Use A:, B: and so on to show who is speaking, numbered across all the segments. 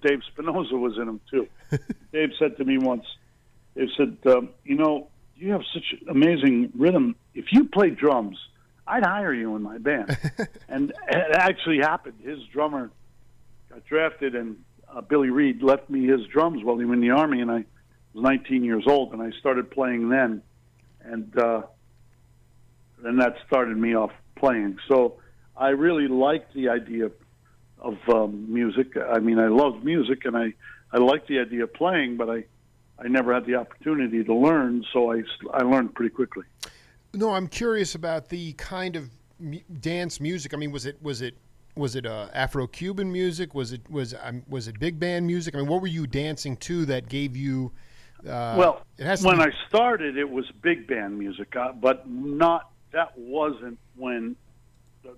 A: Dave Spinoza was in them too. Dave said to me once, Dave said, you have such amazing rhythm. If you played drums, I'd hire you in my band. And it actually happened. His drummer got drafted, and Billy Reed left me his drums while he was in the Army, and I was 19 years old, and I started playing then. And then that started me off playing. So I really liked the idea of music. I mean, I loved music, and I liked the idea of playing, but I never had the opportunity to learn, so I learned pretty quickly.
B: No, I'm curious about the kind of dance music. I mean, was it Afro-Cuban music? Was it big band music? I mean, what were you dancing to that gave you?
A: When I started, it was big band music, but not. That wasn't when.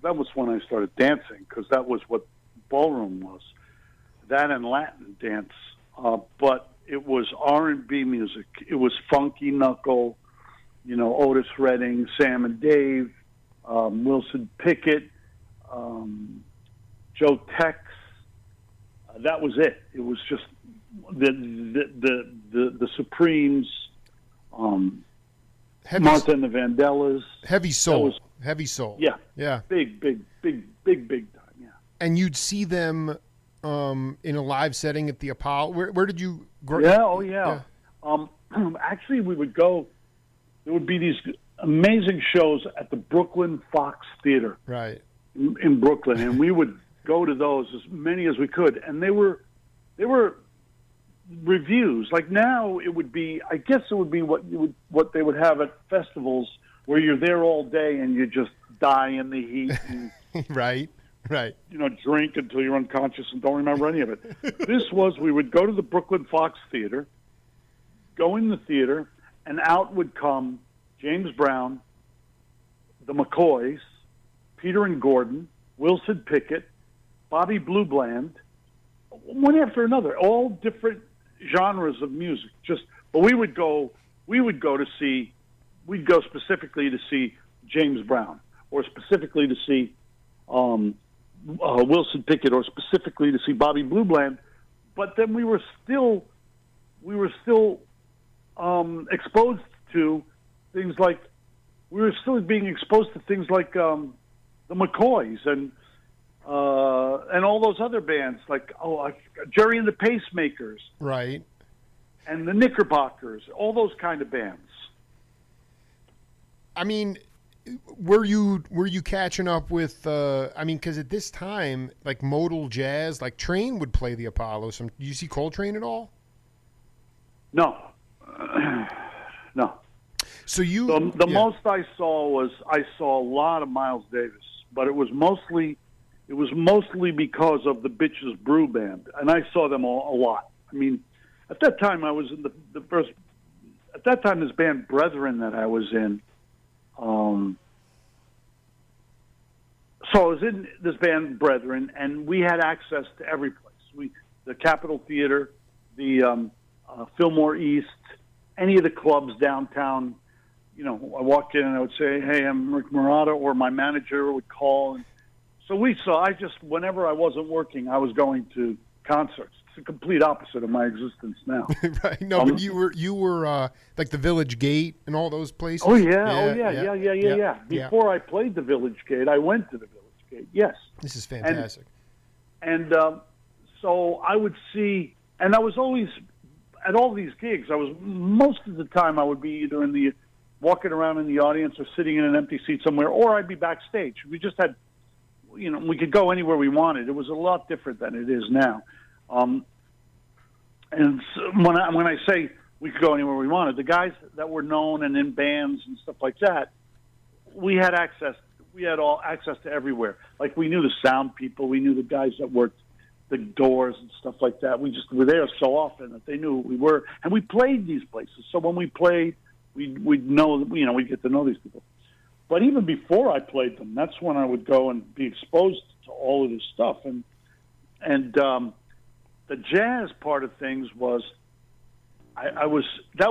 A: That was when I started dancing, because that was what ballroom was. That and Latin dance, but it was R&B music. It was funky knuckle, Otis Redding, Sam and Dave, Wilson Pickett, Joe Tex. That was it. It was just the Supremes, Martha and the Vandellas.
B: Heavy soul. Heavy soul.
A: Yeah.
B: Yeah.
A: Big time. Yeah.
B: And you'd see them in a live setting at the Apollo. Where did you grow?
A: Yeah. Oh, yeah. Actually, we would go. There would be these amazing shows at the Brooklyn Fox Theater.
B: Right.
A: In Brooklyn, and we would go to those, as many as we could, and they were reviews. Like now, it would be what they would have at festivals, where you're there all day and you just die in the heat. And,
B: right.
A: Drink until you're unconscious and don't remember any of it. We would go to the Brooklyn Fox Theater, go in the theater, and out would come James Brown, the McCoys, Peter and Gordon, Wilson Pickett, Bobby Blue Bland, one after another, all different genres of music. But we'd go specifically to see James Brown, or specifically to see Wilson Pickett, or specifically to see Bobby Blue Bland. But then we were still exposed to things like the McCoys and all those other bands, like Jerry and the Pacemakers,
B: right,
A: and the Knickerbockers, all those kind of bands.
B: I mean, were you catching up with? Because at this time, like modal jazz, like Train would play the Apollo. Do you see Coltrane at all?
A: No, no.
B: So
A: the most I saw a lot of Miles Davis, but it was mostly because of the Bitches Brew Band, and I saw them a lot. I mean, at that time I was in the first. At that time, this band Brethren that I was in. So I was in this band Brethren, and we had access to every place. The Capitol Theater, the Fillmore East, any of the clubs downtown. I walked in and I would say, "Hey, I'm Rick Marotta," or my manager would call. And so whenever I wasn't working, I was going to concerts. It's the complete opposite of my existence now.
B: Right. No, but you were like the Village Gate and all those places.
A: Oh yeah. Before I played the Village Gate, I went to the Village Gate. Yes.
B: This is fantastic.
A: And so I would see, and I was always at all these gigs. Most of the time I would be either walking around in the audience or sitting in an empty seat somewhere, or I'd be backstage. We just had, we could go anywhere we wanted. It was a lot different than it is now. And so when I say we could go anywhere we wanted, the guys that were known and in bands and stuff like that, we had access. We had all access to everywhere. Like, we knew the sound people, we knew the guys that worked the doors and stuff like that. We just were there so often that they knew who we were, and we played these places. So when we played, we'd know, we'd get to know these people. But even before I played them, that's when I would go and be exposed to all of this stuff. And the jazz part of things was, that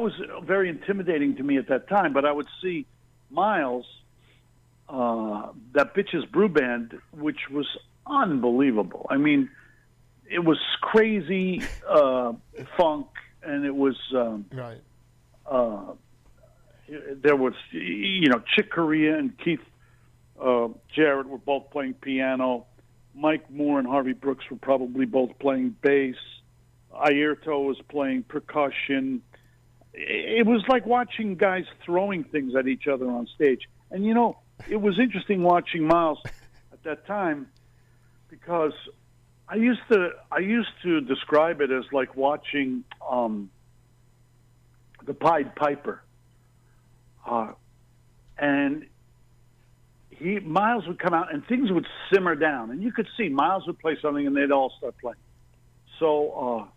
A: was very intimidating to me at that time. But I would see Miles, that Bitches Brew Band, which was unbelievable. I mean, it was crazy funk, and it was
B: right.
A: There was, Chick Corea and Keith Jarrett were both playing piano. Mike Moore and Harvey Brooks were probably both playing bass. Ayrton was playing percussion. It was like watching guys throwing things at each other on stage. And, it was interesting watching Miles at that time because I used to describe it as like watching the Pied Piper. And Miles would come out and things would simmer down, and you could see Miles would play something and they'd all start playing. So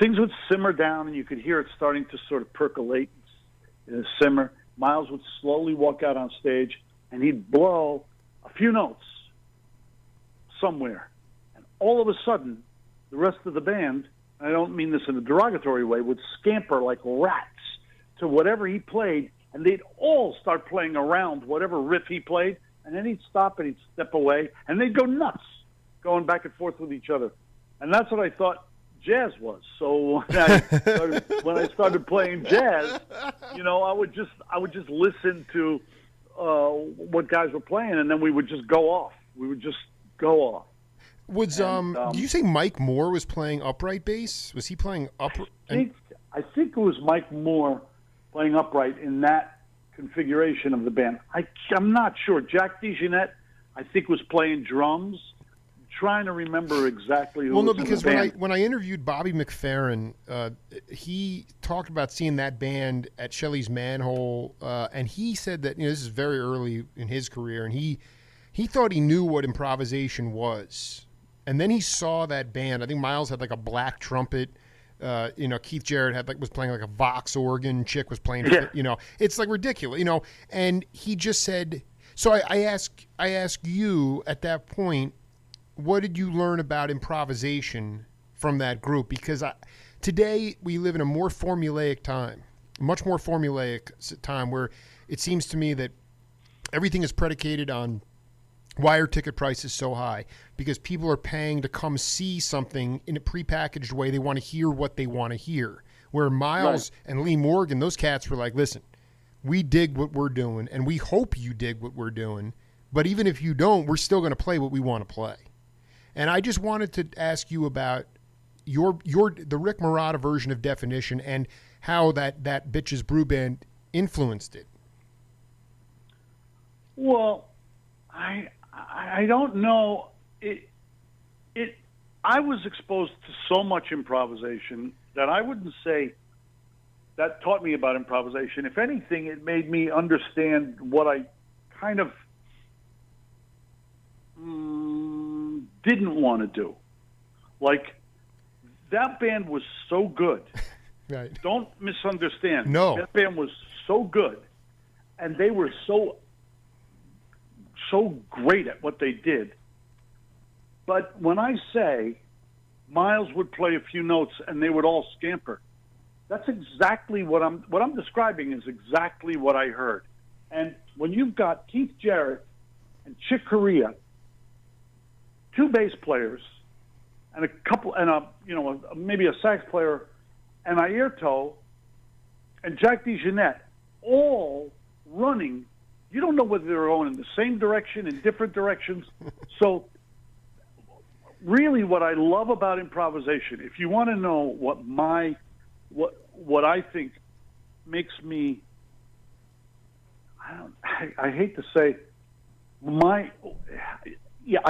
A: things would simmer down, and you could hear it starting to sort of percolate and simmer. Miles would slowly walk out on stage, and he'd blow a few notes somewhere, and all of a sudden, the rest of the band, I don't mean this in a derogatory way, would scamper like rats to whatever he played, and they'd all start playing around whatever riff he played, and then he'd stop and he'd step away, and they'd go nuts, going back and forth with each other. And that's what I thought jazz was. So when I started playing jazz, I would just listen to what guys were playing, and then we would just go off. We would just go off.
B: Was did you say Mike Moore was playing upright bass? Was he playing upright?
A: I think it was Mike Moore playing upright in that configuration of the band. I'm not sure. Jack DeJeanette, I think, was playing drums. I'm trying to remember exactly who was in the band.
B: Well, no, because when I interviewed Bobby McFerrin, he talked about seeing that band at Shelley's Manhole, and he said that this is very early in his career, and he thought he knew what improvisation was. And then he saw that band. I think Miles had like a black trumpet. Keith Jarrett was playing like a Vox organ. Chick was playing, it's like ridiculous, And he just said, so I ask you at that point, what did you learn about improvisation from that group? Because today we live in a more formulaic time, much more formulaic time where it seems to me that everything is predicated on why are ticket prices so high? Because people are paying to come see something in a prepackaged way. They want to hear what they want to hear. Where Miles and Lee Morgan, those cats were like, listen, we dig what we're doing, and we hope you dig what we're doing. But even if you don't, we're still going to play what we want to play. And I just wanted to ask you about the Rick Marotta version of Definition and how that Bitches Brew Band influenced it.
A: Well, I don't know. I was exposed to so much improvisation that I wouldn't say that taught me about improvisation. If anything, it made me understand what I kind of didn't want to do. Like, that band was so good.
B: Right.
A: Don't misunderstand.
B: No.
A: That band was so good, and they were so great at what they did. But when I say Miles would play a few notes and they would all scamper, that's exactly what I'm describing is exactly what I heard. And when you've got Keith Jarrett and Chick Corea, two bass players, and a couple, and maybe a sax player, and Ayrton and Jack DeJeanette, all running. You don't know whether they're going in the same direction, in different directions. So really what I love about improvisation, if you want to know what I think makes me, I hate to say, I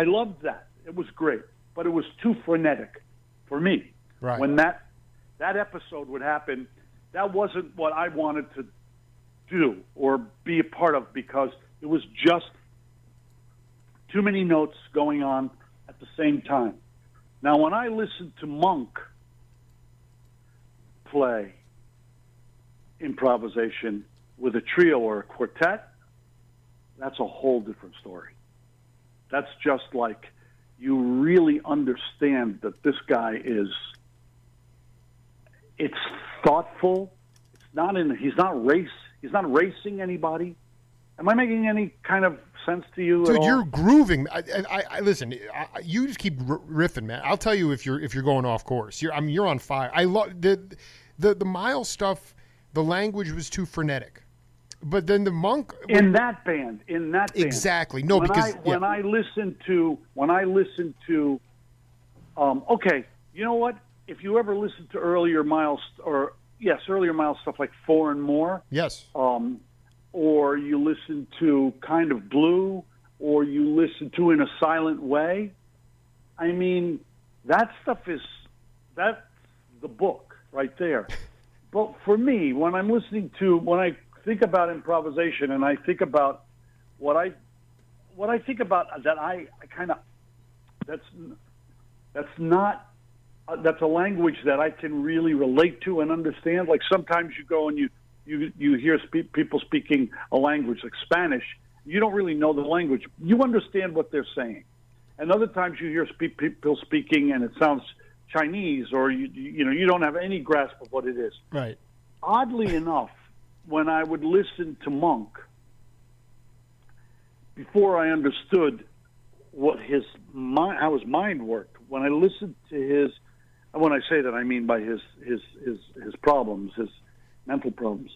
A: loved that. It was great, but it was too frenetic for me.
B: Right.
A: When that episode would happen, that wasn't what I wanted to do or be a part of, because it was just too many notes going on at the same time. Now, when I listen to Monk play improvisation with a trio or a quartet, that's a whole different story. That's just like, you really understand that this guy it's thoughtful. He's not racing anybody. Am I making any kind of sense to you at
B: Dude,
A: all?
B: you're grooving. I listen. You just keep riffing, man. I'll tell you if you're going off course. You're on fire. I love the Miles stuff. The language was too frenetic, but then the Monk
A: in that band.
B: Exactly. No,
A: when I listen to okay, you know what? If you ever listen to earlier Miles stuff like Four and More,
B: yes,
A: or you listen to Kind of Blue, or you listen to In a Silent Way, I mean, that's the book right there. But for me, when I think about improvisation, and I think about what I think about that I kind of, that's a language that I can really relate to and understand. Like sometimes you go and you hear people speaking a language like Spanish. You don't really know the language. You understand what they're saying. And other times you hear people speaking and it sounds Chinese, or you don't have any grasp of what it is.
B: Right.
A: Oddly enough, when I would listen to Monk, before I understood how his mind worked, when I listened to his, and when I say that I mean by his problems, his mental problems.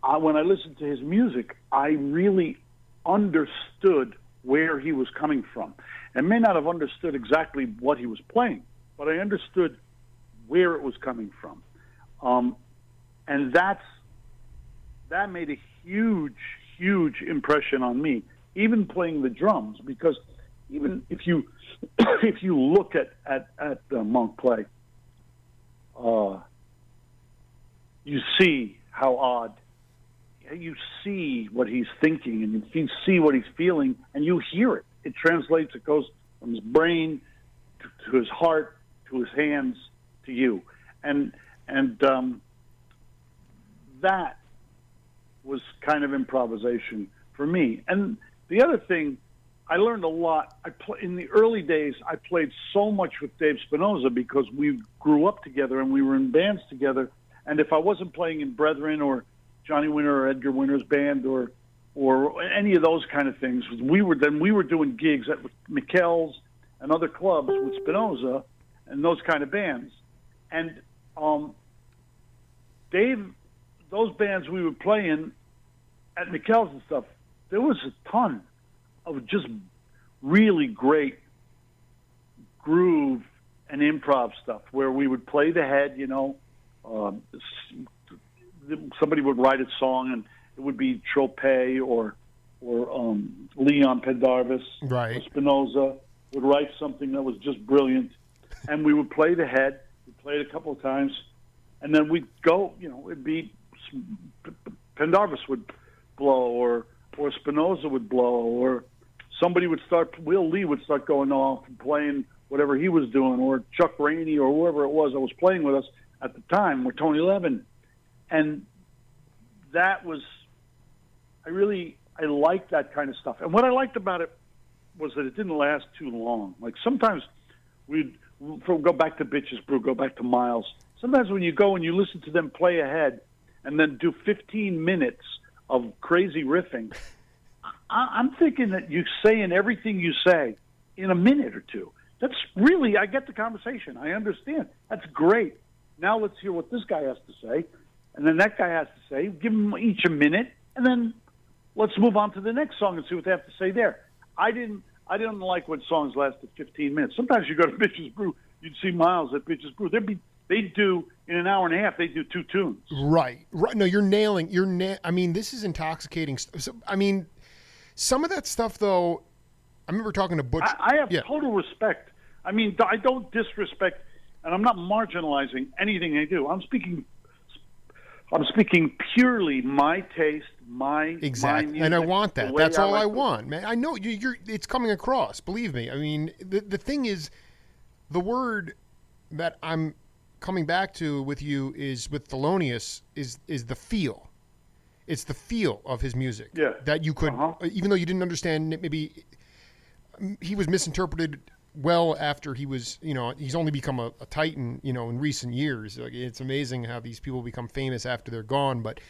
A: When I listened to his music, I really understood where he was coming from. I may not have understood exactly what he was playing, but I understood where it was coming from. And that made a huge, huge impression on me, even playing the drums, because even if you look at Monk play, you see how odd. You see what he's thinking, and you see what he's feeling, and you hear it. It translates. It goes from his brain to his heart, to his hands, to you, and that was kind of improvisation for me. And the other thing, I learned a lot. In the early days, I played so much with Dave Spinoza because we grew up together and we were in bands together. And if I wasn't playing in Brethren or Johnny Winter or Edgar Winter's band or any of those kind of things, we were doing gigs at Mikkel's and other clubs with Spinoza and those kind of bands. And Dave, those bands we were playing at Mikkel's and stuff, there was a ton of just really great groove and improv stuff where we would play the head, somebody would write a song and it would be Tropez or Leon Pendarvis,
B: right.
A: or Spinoza would write something that was just brilliant, and we would play the head. We played it a couple of times, and then we'd go. It'd be Pendarvis would blow, or Spinoza would blow, or somebody would start. Will Lee would start going off and playing whatever he was doing, or Chuck Rainey, or whoever it was that was playing with us at the time, or Tony Levin. And that was, I liked that kind of stuff. And what I liked about it was that it didn't last too long. Like sometimes we'd go back to Bitches Brew, go back to Miles. Sometimes when you go and you listen to them play ahead and then do 15 minutes of crazy riffing, I'm thinking that you're saying everything you say in a minute or two. That's really, I get the conversation. I understand. That's great. Now let's hear what this guy has to say. And then that guy has to say, give them each a minute, and then let's move on to the next song and see what they have to say there. I didn't like when songs lasted 15 minutes. Sometimes you go to Bitches Brew, you'd see Miles at Bitches Brew. They'd do, in an hour and a half, they'd do 2 tunes.
B: Right. No, you're nailing. I mean, this is intoxicating. So, I mean, some of that stuff, though, I remember talking to Butch.
A: I have total respect. I mean, I don't disrespect, and I'm not marginalizing anything they do. I'm speaking purely my taste, my
B: exactly,
A: music,
B: and I want that. That's all I want, man. I know you're. It's coming across. Believe me. I mean, the thing is, the word that I'm coming back to with you is with Thelonious is the feel. It's the feel of his music.
A: Yeah.
B: That you could, even though you didn't understand it, maybe he was misinterpreted. Well, after he was, he's only become a titan, in recent years. Like, it's amazing how these people become famous after they're gone. But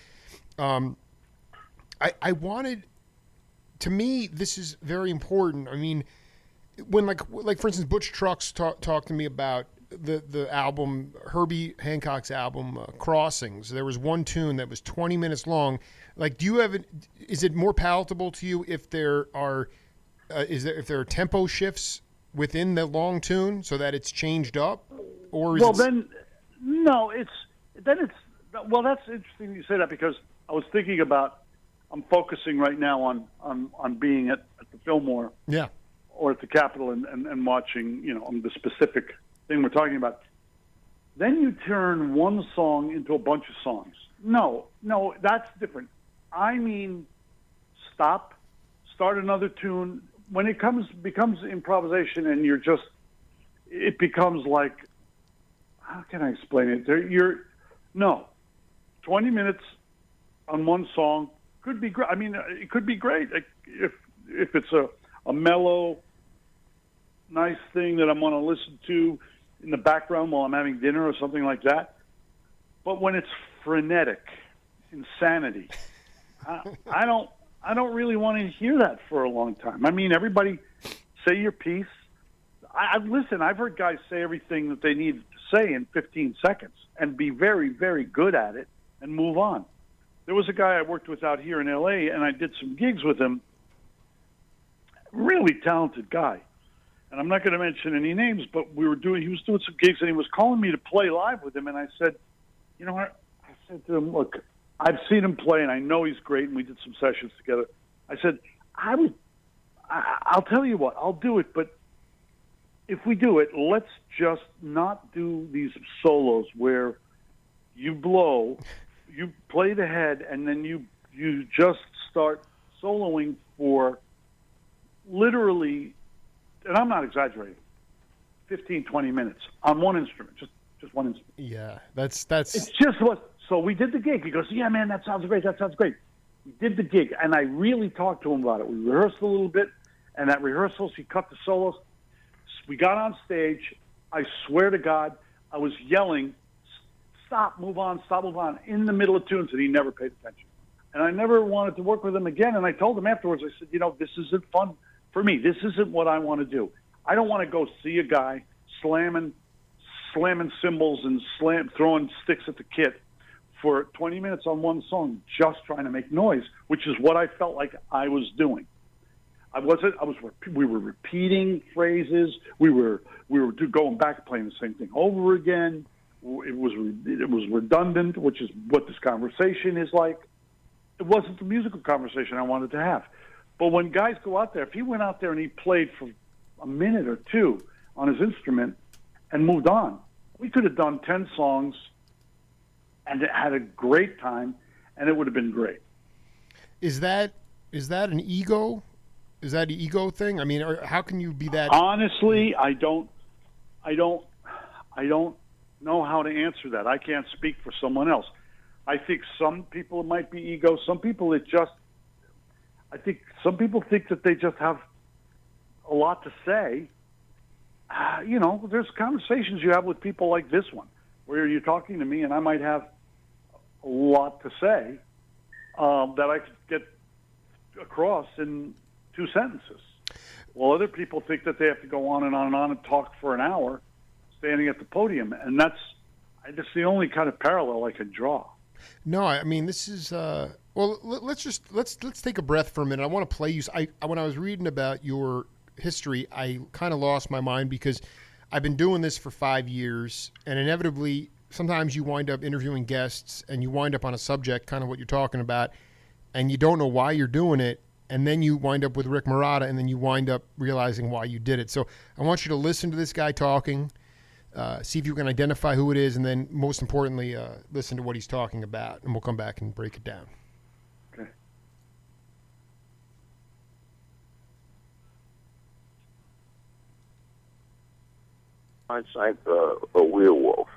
B: I wanted to me, this is very important. I mean, when like for instance, Butch Trucks talked to me about the album, Herbie Hancock's album, Crossings. There was one tune that was 20 minutes long. Like, do you have is it more palatable to you if there are if there are tempo shifts within the long tune so that it's changed up, or is
A: well, that's interesting you say that, because I was thinking about, I'm focusing right now on being at the Fillmore,
B: yeah,
A: or at the Capitol and watching, on the specific thing we're talking about. Then you turn one song into a bunch of songs. No, that's different. I mean, start another tune. When it becomes improvisation, and it becomes like, how can I explain it? 20 minutes on one song could be great. I mean, it could be great if it's a mellow, nice thing that I'm going to listen to in the background while I'm having dinner or something like that. But when it's frenetic, insanity, I don't really want to hear that for a long time. I mean, everybody say your piece. Listen, I've heard guys say everything that they need to say in 15 seconds and be very, very good at it and move on. There was a guy I worked with out here in L.A., and I did some gigs with him. Really talented guy. And I'm not going to mention any names, but he was doing some gigs, and he was calling me to play live with him. And I said, you know what? I said to him, look, I've seen him play, and I know he's great, and we did some sessions together. I said, I'll tell you what, I'll do it, but if we do it, let's just not do these solos where you blow, you play the head, and then you just start soloing for literally, and I'm not exaggerating, 15, 20 minutes on one instrument, just one instrument.
B: Yeah, that's.
A: It's just what. So we did the gig. He goes, yeah, man, that sounds great. We did the gig, and I really talked to him about it. We rehearsed a little bit, and at rehearsals, he cut the solos. We got on stage. I swear to God, I was yelling, stop, move on, in the middle of tunes, and he never paid attention. And I never wanted to work with him again, and I told him afterwards, I said, this isn't fun for me. This isn't what I want to do. I don't want to go see a guy slamming cymbals and throwing sticks at the kit for 20 minutes on one song, just trying to make noise, which is what I felt like I was doing. We were repeating phrases. We were going back, playing the same thing over again. It was redundant, which is what this conversation is like. It wasn't the musical conversation I wanted to have. But when guys go out there, if he went out there and he played for a minute or two on his instrument and moved on, we could have done 10 songs and had a great time, and it would have been great.
B: Is that an ego? Is that an ego thing? I mean, how can you be that?
A: Honestly, I don't know how to answer that. I can't speak for someone else. I think some people it might be ego. Some people I think some people think that they just have a lot to say. There's conversations you have with people like this one, where you're talking to me and I might have a lot to say that I could get across in 2 sentences. Well, other people think that they have to go on and on and on and talk for an hour standing at the podium, and that's the only kind of parallel I could draw.
B: No, I mean, this is well, let's take a breath for a minute. I want to play you. When I was reading about your history, I kind of lost my mind because I've been doing this for 5 years, and inevitably sometimes you wind up interviewing guests and you wind up on a subject, kind of what you're talking about, and you don't know why you're doing it. And then you wind up with Rick Marotta, and then you wind up realizing why you did it. So I want you to listen to this guy talking, see if you can identify who it is, and then most importantly, listen to what he's talking about, and we'll come back and break it down.
A: Okay.
C: I sang a werewolf.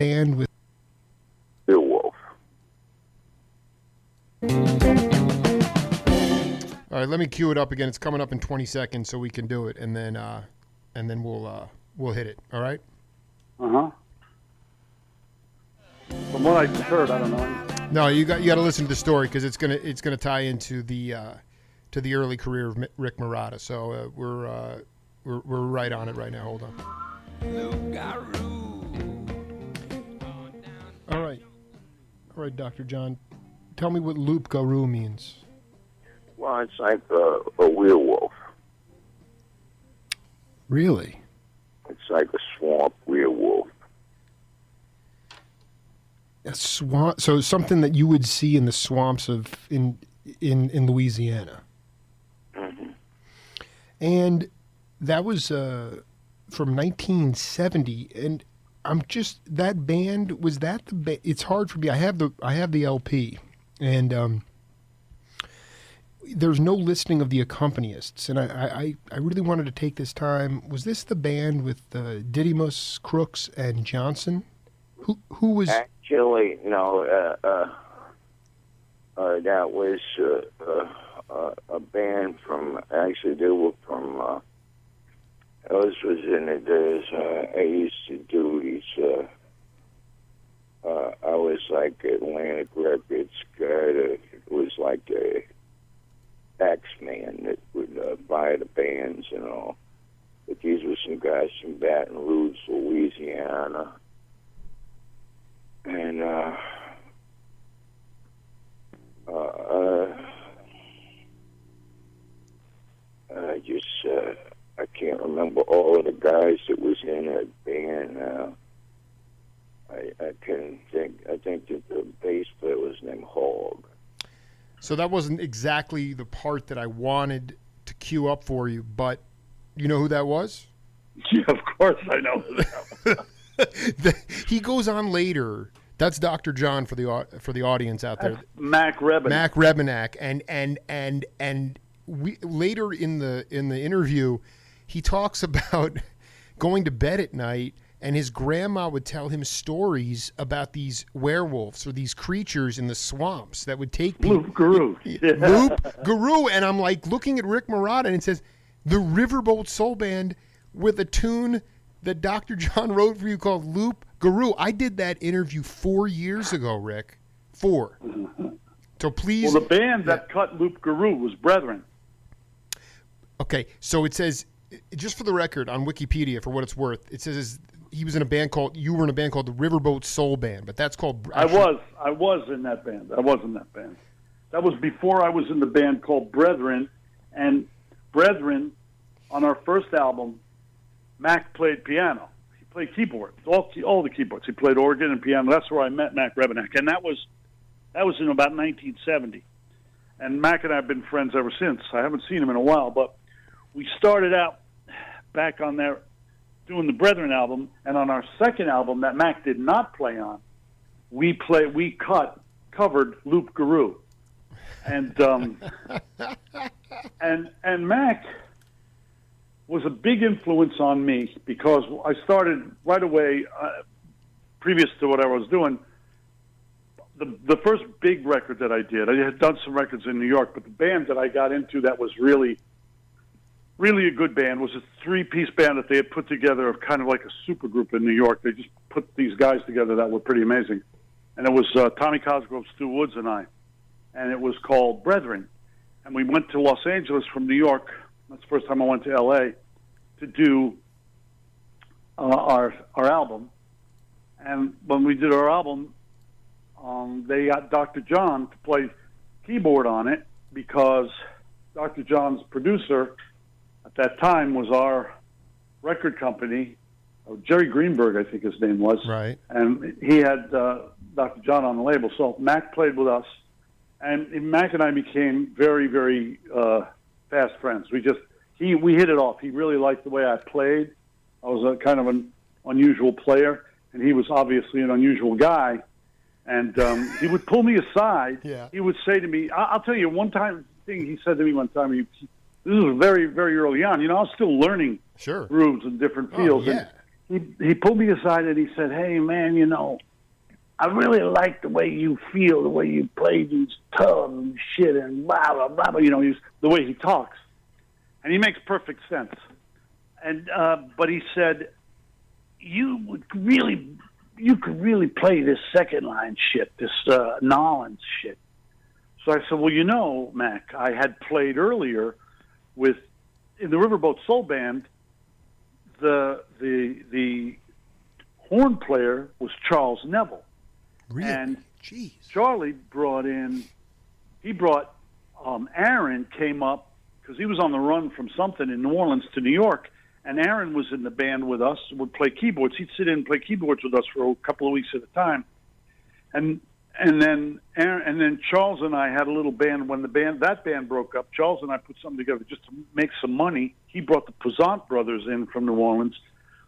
B: And with
C: Werewolf.
B: all right, let me cue it up again. It's coming up in 20 seconds, so we can do it, and then we'll hit it. All right.
A: From what I heard, I don't know.
B: No, you got to listen to the story because it's gonna tie into the early career of Rick Marotta. So we're right on it right now. Hold on. All right, Dr. John, tell me what loup garou means.
C: Well, it's like a werewolf.
B: Really?
C: It's like a swamp werewolf.
B: A swamp. So something that you would see in the swamps of in Louisiana.
C: Mm-hmm.
B: And that was from 1970. And I'm just that band was that the it's hard for me. I have the LP, and there's no listing of the accompanists, and I really wanted to take this time. Was this the band with Didymus, Crooks, and Johnson? Who was
C: Actually, no. That was a band from. Actually, they were from. This was in the days I used to do these. I was like Atlantic Records guy. It was like a X-Man that would buy the bands and all. But these were some guys from Baton Rouge, Louisiana. And I can't remember all of the guys that was in that band now. I can think. I think that the bass player was named Hogg.
B: So that wasn't exactly the part that I wanted to cue up for you, but you know who that was?
A: Yeah, of course I know who that was.
B: He goes on later. That's Dr. John for the audience out there.
A: That's Mac Rebenack.
B: Mac Rebenack, and we later in the interview, he talks about going to bed at night, and his grandma would tell him stories about these werewolves or these creatures in the swamps that would take people.
A: Loup garou. Yeah.
B: Loup garou, and I'm like looking at Rick Marotta, and it says the Riverboat Soul Band with a tune that Dr. John wrote for you called Loup garou. I did that interview 4 years ago, Rick. 4. So please.
A: Well, the band that cut Loup garou was Brethren.
B: Okay, so it says, just for the record, on Wikipedia, for what it's worth, it says you were in a band called the Riverboat Soul Band, but that's called.
A: I was in that band. That was before I was in the band called Brethren, and Brethren, on our first album, Mac played piano. He played keyboard, all the keyboards. He played organ and piano. That's where I met Mac Rebenack, and that was in about 1970. And Mac and I have been friends ever since. I haven't seen him in a while, but we started out back on there doing the Brethren album, and on our second album that Mac did not play on, we covered Loup garou, and and Mac was a big influence on me because I started right away, previous to what I was doing. The first big record that I did, I had done some records in New York, but the band that I got into that was really a good band was a 3-piece band that they had put together, kind of like a supergroup in New York. They just put these guys together that were pretty amazing. And it was Tommy Cosgrove, Stu Woods, and I. And it was called Brethren. And we went to Los Angeles from New York. That's the first time I went to L.A. to do our album. And when we did our album, they got Dr. John to play keyboard on it because Dr. John's producer at that time was our record company, Jerry Greenberg, I think his name was. Right. And he had Dr. John on the label. So Mac played with us, and Mac and I became very, very fast friends. We hit it off. He really liked the way I played. I was a kind of an unusual player, and he was obviously an unusual guy. And he would pull me aside. Yeah. He would say to me, I'll tell you one thing he said to me one time. This was very, very early on. I was still learning grooves and different feels. Oh, yeah. And he pulled me aside and he said, "Hey, man, I really like the way you feel, the way you play these tubs and shit and blah, blah, blah, blah." The way he talks. And he makes perfect sense. And but he said, "You would really you could really play this second line shit, this Nolans shit. So I said, well, you know, Mac, I had played earlier in the Riverboat Soul Band. The horn player was Charles Neville.
B: Really?
A: And
B: Jeez.
A: Charlie brought Aaron came up because he was on the run from something in New Orleans to New York, and Aaron was in the band with us, would play keyboards. He'd sit in and play keyboards with us for a couple of weeks at a time. And then Charles and I had a little band. When that band broke up, Charles and I put something together just to make some money. He brought the Pesant brothers in from New Orleans.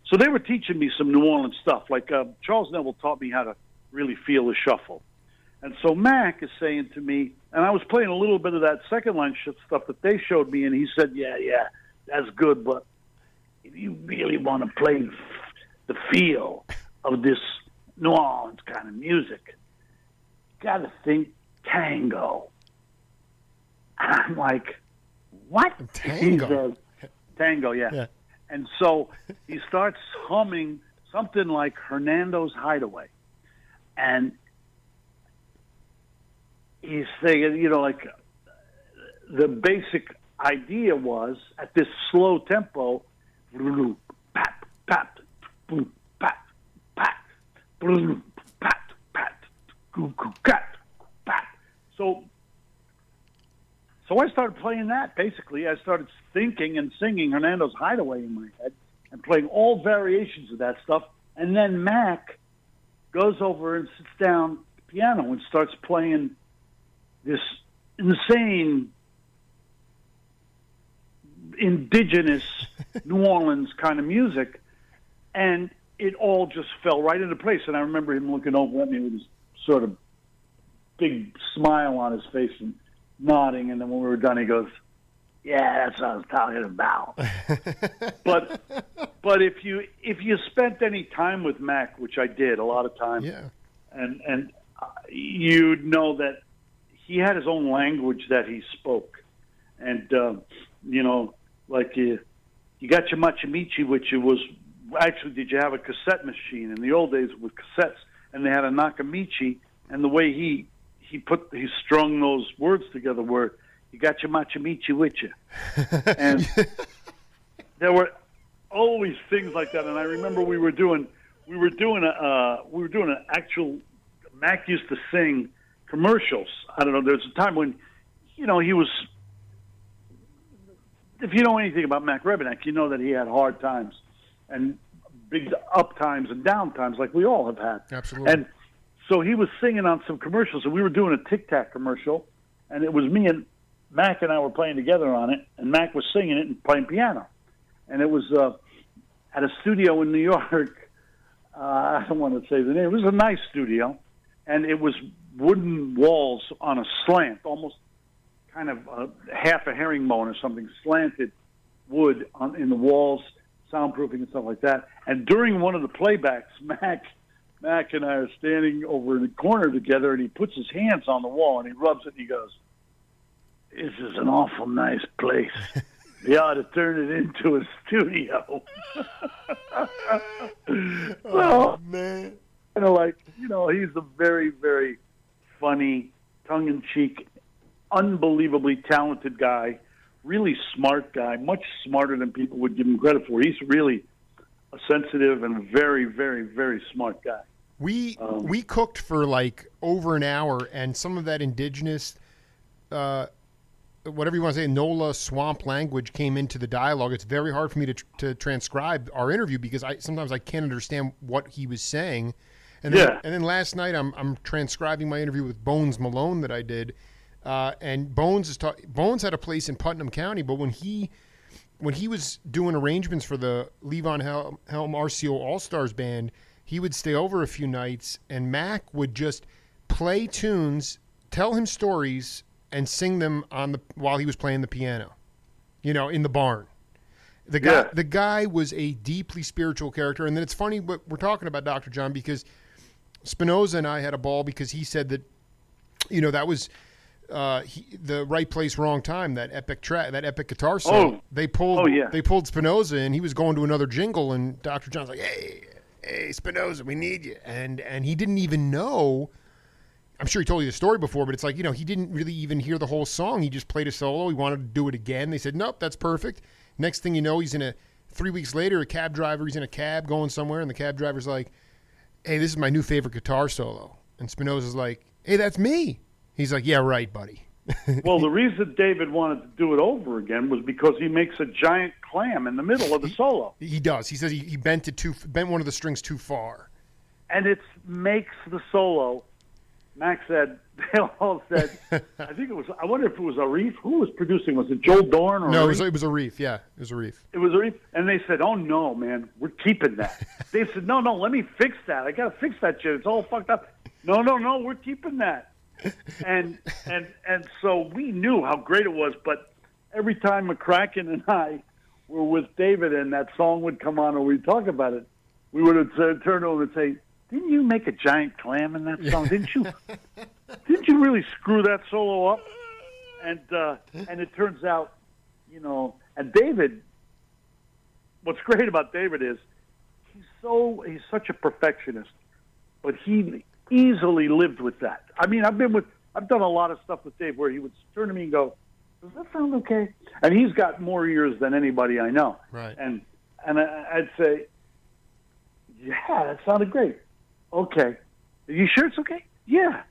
A: So they were teaching me some New Orleans stuff. Like Charles Neville taught me how to really feel a shuffle. And so Mac is saying to me, and I was playing a little bit of that second line stuff that they showed me, and he said, yeah, that's good, but if you really want to play the feel of this New Orleans kind of music, you got to think tango. And I'm like, what?
B: Tango?
A: He says, tango, yeah. And so he starts humming something like Hernando's Hideaway. And he's saying, like the basic idea was at this slow tempo, pat, pat, boom, pat, pat, boom, pat, pat, goo, goo, cat, pat. So I started playing that. Basically, I started thinking and singing Hernando's Hideaway in my head and playing all variations of that stuff. And then Mac goes over and sits down at the piano and starts playing this insane, indigenous New Orleans kind of music, and it all just fell right into place. And I remember him looking over at me with his sort of big smile on his face and nodding, and then when we were done, he goes, yeah, that's what I was talking about. But if you spent any time with Mac, which I did a lot of time, and you'd know that he had his own language that he spoke, and like you got your Machimichi, which it was actually, did you have a cassette machine in the old days with cassettes, and they had a Nakamichi, and the way he strung those words together were, you got your Machimichi with you. And there were always things like that. And I remember we were doing an actual, Mac used to sing commercials. I don't know, there's a time when, he was, if you know anything about Mac Rebenek, you know that he had hard times and big up times and down times like we all have had.
B: Absolutely.
A: And so he was singing on some commercials, and we were doing a Tic Tac commercial, and it was me and Mac and I were playing together on it, and Mac was singing it and playing piano. And it was at a studio in New York. I don't want to say the name. It was a nice studio, and it was wooden walls on a slant, almost kind of half a herringbone or something, slanted wood in the walls, soundproofing and stuff like that. And during one of the playbacks, Mac and I are standing over in the corner together, and he puts his hands on the wall, and he rubs it, and he goes, this is an awful nice place. We ought to turn it into a studio.
B: Oh, man.
A: Kind of like, he's a very, very funny, tongue-in-cheek, unbelievably talented guy, really smart guy, much smarter than people would give him credit for. He's really a sensitive and very, very, very smart guy.
B: We cooked for like over an hour, and some of that indigenous, whatever you want to say, NOLA swamp language came into the dialogue. It's very hard for me to transcribe our interview because sometimes I can't understand what he was saying. And then last night I'm transcribing my interview with Bones Malone that I did, and Bones had a place in Putnam County, but when he was doing arrangements for the Levon Helm RCO All-Stars band, he would stay over a few nights, and Mac would just play tunes, tell him stories, and sing them while he was playing the piano, in the barn. The guy was a deeply spiritual character. And then it's funny what we're talking about, Dr. John, because Spinoza and I had a ball because he said that, that was the right place, wrong time, that epic track, that epic guitar solo. They pulled Spinoza, and he was going to another jingle, and Dr. John's like, hey, hey, Spinoza, we need you. And he didn't even know. I'm sure he told you the story before, but it's like, he didn't really even hear the whole song. He just played a solo. He wanted to do it again. They said, nope, that's perfect. Next thing you know, 3 weeks later, he's in a cab going somewhere, and the cab driver's like, hey, this is my new favorite guitar solo. And Spinoza's like, hey, that's me. He's like, yeah, right, buddy.
A: Well, the reason David wanted to do it over again was because he makes a giant clam in the middle of the solo.
B: He does. He says he bent one of the strings too far.
A: And it makes the solo. Max said, they all said, I wonder if it was Arif. Who was producing? Was it Joel Dorn? Or
B: no,
A: Arif?
B: it was Arif. Yeah, it was Arif.
A: It was Arif. And they said, oh, no, man, we're keeping that. They said, no, let me fix that. I got to fix that shit. It's all fucked up. No, we're keeping that. And so we knew how great it was, but every time McCracken and I were with David and that song would come on or we'd talk about it, we would have turned over and say, didn't you make a giant clam in that song? Didn't you really screw that solo up? And it turns out, and David, what's great about David is he's such a perfectionist, but he easily lived with that. I mean, I've done a lot of stuff with Dave where he would turn to me and go, does that sound okay? And he's got more ears than anybody I know.
B: Right.
A: And I'd say, yeah, that sounded great. Okay. Are you sure it's okay? Yeah.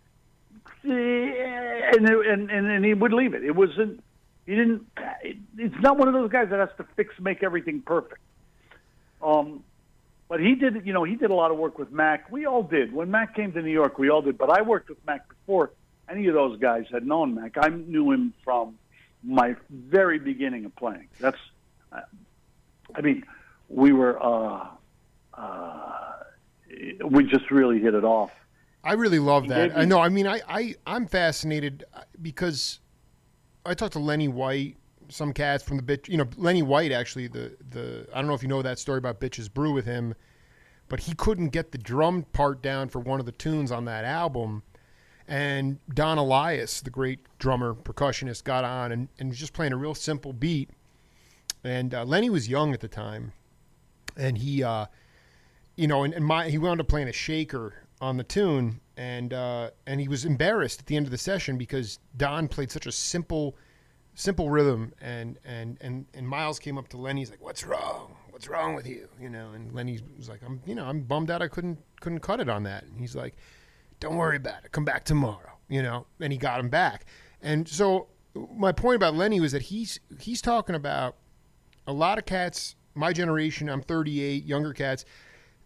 A: And he would leave it. It wasn't, it's not one of those guys that has to make everything perfect. But he did, he did a lot of work with Mac. We all did. When Mac came to New York, we all did. But I worked with Mac before any of those guys had known Mac. I knew him from my very beginning of playing. We were, we just really hit it off.
B: I really love that. I know. I mean, I'm fascinated because I talked to Lenny White, some cats from the Bitch. Lenny White actually. I don't know if you know that story about Bitches Brew with him, but he couldn't get the drum part down for one of the tunes on that album, and Don Elias, the great drummer percussionist, got on and was just playing a real simple beat, and Lenny was young at the time, and he. He wound up playing a shaker on the tune, and he was embarrassed at the end of the session because Don played such a simple rhythm, and Miles came up to Lenny. He's like, "What's wrong? What's wrong with you?" And Lenny was like, "I'm bummed out. I couldn't cut it on that." And he's like, "Don't worry about it. Come back tomorrow." And he got him back. And so my point about Lenny was that he's talking about a lot of cats, my generation. I'm 38, younger cats.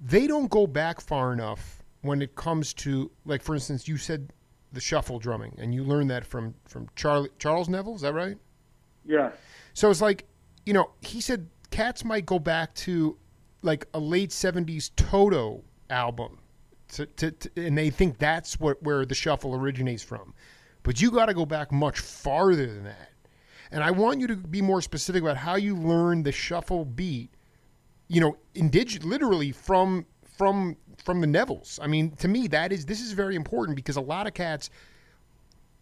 B: They don't go back far enough when it comes to, like, for instance, you said the shuffle drumming, and you learned that from Charles Neville. Is that right?
A: Yeah.
B: So it's like, he said cats might go back to like a late 70s Toto album, and they think that's where the shuffle originates from. But you got to go back much farther than that. And I want you to be more specific about how you learned the shuffle beat. Literally from the Nevilles. I mean, to me, this is very important because a lot of cats,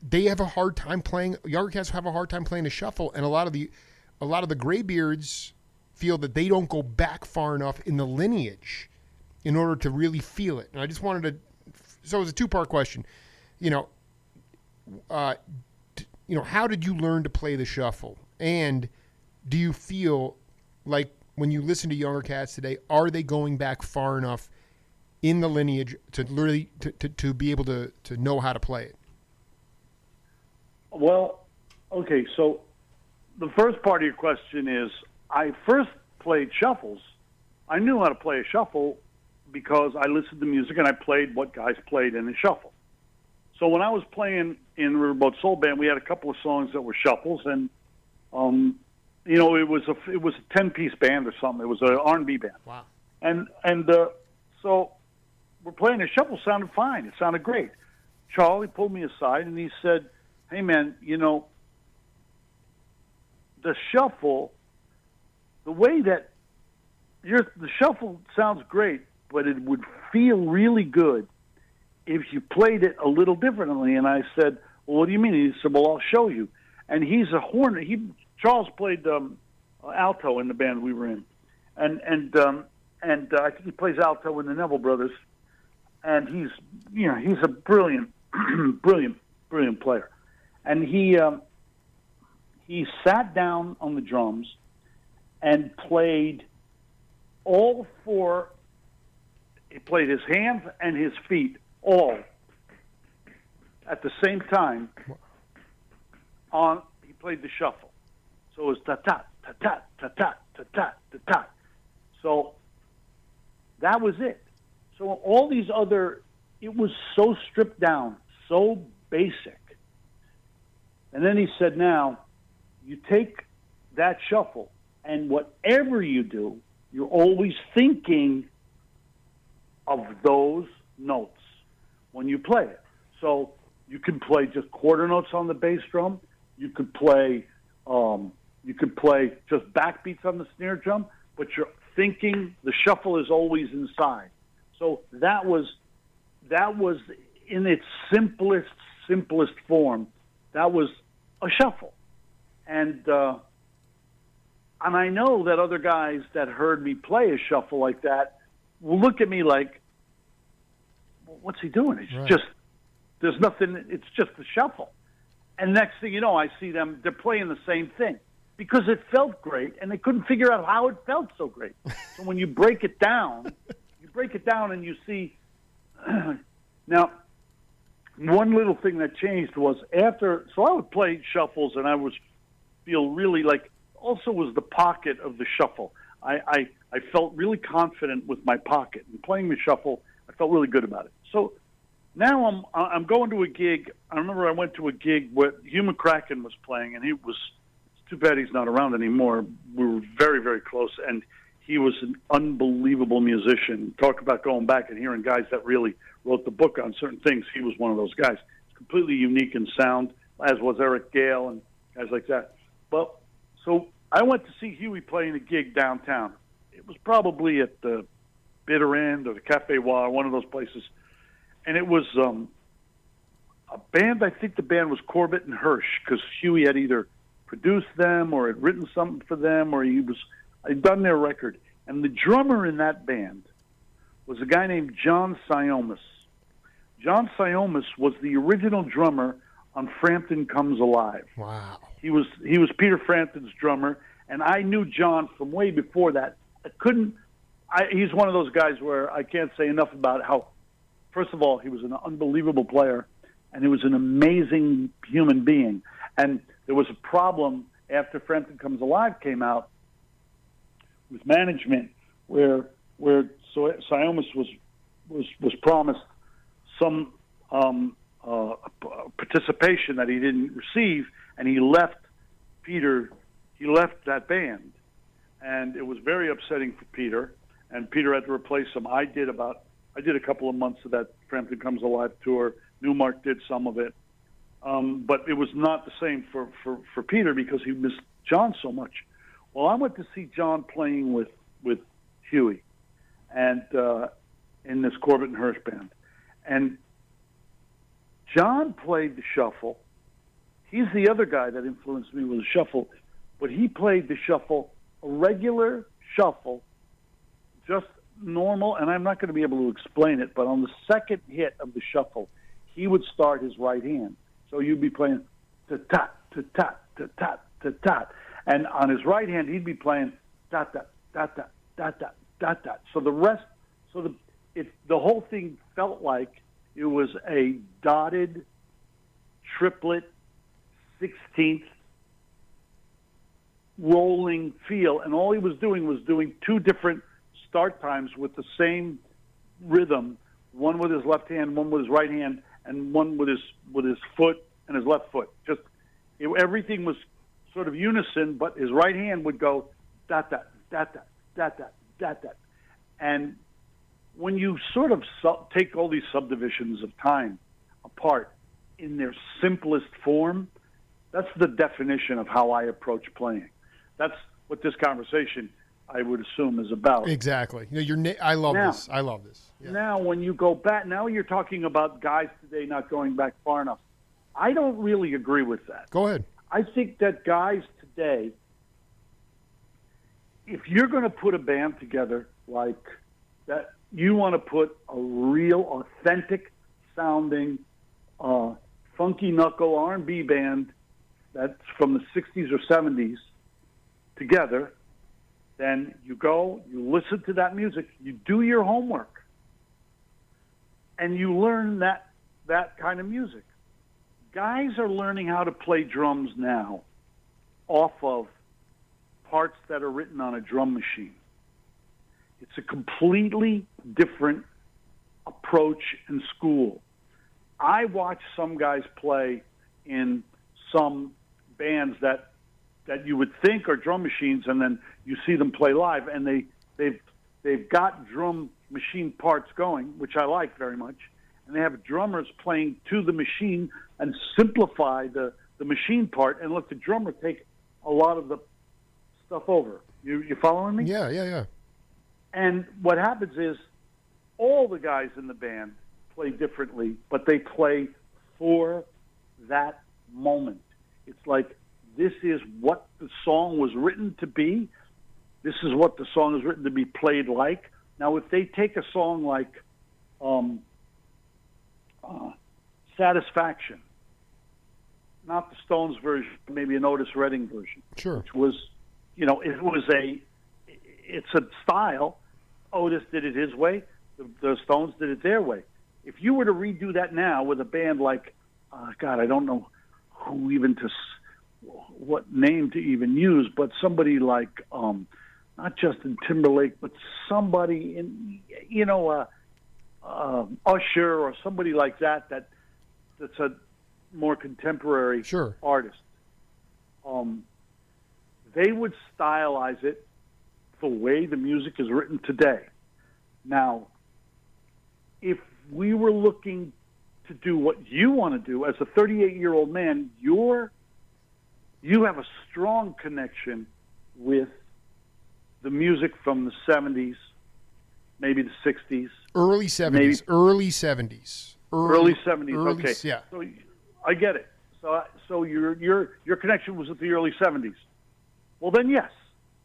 B: they have a hard time playing. Younger cats have a hard time playing the shuffle, and a lot of the graybeards feel that they don't go back far enough in the lineage in order to really feel it. And I just wanted to. So it was a two-part question. How did you learn to play the shuffle, and do you feel like when you listen to younger cats today, are they going back far enough in the lineage to really to be able to know how to play it?
A: Well, okay, so the first part of your question is I first played shuffles. I knew how to play a shuffle because I listened to music and I played what guys played in a shuffle. So when I was playing in Riverboat Soul Band, we had a couple of songs that were shuffles, and it was a 10-piece band or something. It was an R&B band.
B: Wow.
A: And so we're playing a shuffle. Sounded fine. It sounded great. Charlie pulled me aside and he said, "Hey man, the shuffle, the way that the shuffle sounds great, but it would feel really good if you played it a little differently." And I said, "Well, what do you mean?" He said, "Well, I'll show you." And he's a horn. Charles played alto in the band we were in, and and I think he plays alto in the Neville Brothers, and he's a brilliant, brilliant player, and he sat down on the drums and played all four. He played his hands and his feet all at the same time. He played the shuffle, so it was ta ta ta ta ta ta ta ta ta ta. So that was it. So all these other, it was so stripped down, so basic. And then he said, now, you take that shuffle, and whatever you do, you're always thinking of those notes when you play it. So you can play just quarter notes on the bass drum. You could play just backbeats on the snare drum, but you're thinking the shuffle is always inside. So that was in its simplest form. That was a shuffle, and I know that other guys that heard me play a shuffle like that will look at me like, "What's he doing? It's
B: right.
A: just there's nothing. It's just a shuffle." And next thing you know, I see them. They're playing the same thing because it felt great, and they couldn't figure out how it felt so great. So when you break it down, and you see. Now, one little thing that changed was after. So I would play shuffles, and I was feel really like. Also, was the pocket of the shuffle. I felt really confident with my pocket, and playing the shuffle, I felt really good about it. So now I'm going to a gig. I remember I went to a gig where Hugh McCracken was playing, and it's too bad he's not around anymore. We were very, very close, and he was an unbelievable musician. Talk about going back and hearing guys that really wrote the book on certain things. He was one of those guys. Completely unique in sound, as was Eric Gale and guys like that. But so I went to see Huey playing a gig downtown. It was probably at the Bitter End or the Cafe Wa, one of those places. And it was a band, I think the band was Corbett and Hirsch, because Huey had either produced them or had written something for them, or had done their record. And the drummer in that band was a guy named John Siomis. John Siomis was the original drummer on Frampton Comes Alive.
B: Wow.
A: He was Peter Frampton's drummer, and I knew John from way before that. He's one of those guys where I can't say enough about how, first of all, he was an unbelievable player, and he was an amazing human being. And there was a problem after Frampton Comes Alive came out with management, where Siomis was promised some participation that he didn't receive, and he left that band, and it was very upsetting for Peter, and Peter had to replace him. I did a couple of months of that Frampton Comes Alive tour. Newmark did some of it, but it was not the same for Peter because he missed John so much. Well, I went to see John playing with Huey, and in this Corbett and Hirsch band, and John played the shuffle. He's the other guy that influenced me with the shuffle, but he played the shuffle, a regular shuffle, just normal, and I'm not going to be able to explain it, but on the second hit of the shuffle, he would start his right hand. So you'd be playing ta-ta, ta-ta, ta-ta, ta-ta, and on his right hand, he'd be playing ta-ta, ta-ta, ta-ta, ta-ta. So the whole thing felt like it was a dotted triplet 16th rolling feel, and all he was doing two different start times with the same rhythm, one with his left hand, one with his right hand, and one with his foot and his left foot. Everything was sort of unison, but his right hand would go da da da da da da da da, and when you sort of take all these subdivisions of time apart in their simplest form, that's the definition of how I approach playing. That's what this conversation, I would assume, is about.
B: Exactly. I love this. I love this. Yeah.
A: Now, when you go back, now you're talking about guys today not going back far enough. I don't really agree with that.
B: Go ahead.
A: I think that guys today, if you're going to put a band together like that. You want to put a real, authentic sounding, funky knuckle R&B band that's from the 60s or 70s together. Then you go, you listen to that music, you do your homework, and you learn that kind of music. Guys are learning how to play drums now off of parts that are written on a drum machine. It's a completely different approach in school. I watch some guys play in some bands that you would think are drum machines, and then you see them play live, and they've got drum machine parts going, which I like very much, and they have drummers playing to the machine and simplify the machine part and let the drummer take a lot of the stuff over. You following me?
B: Yeah.
A: And what happens is all the guys in the band play differently, but they play for that moment. It's like, this is what the song was written to be. This is what the song is written to be played like. Now, if they take a song like Satisfaction, not the Stones version, maybe an Otis Redding version,
B: sure,
A: which was, it's a style. Otis did it his way. The Stones did it their way. If you were to redo that now with a band like, God, I don't know who even what name to even use, but somebody like not Justin Timberlake, but somebody in Usher or somebody like that's a more contemporary
B: sure
A: artist. They would stylize it the way the music is written today. Now, if we were looking to do what you want to do as a 38-year-old man, you have a strong connection with the music from the 70s, maybe the 60s.
B: Early 70s. Early 70s.
A: Okay.
B: Yeah.
A: So I get it. So your connection was with the early 70s. Well, then, yes.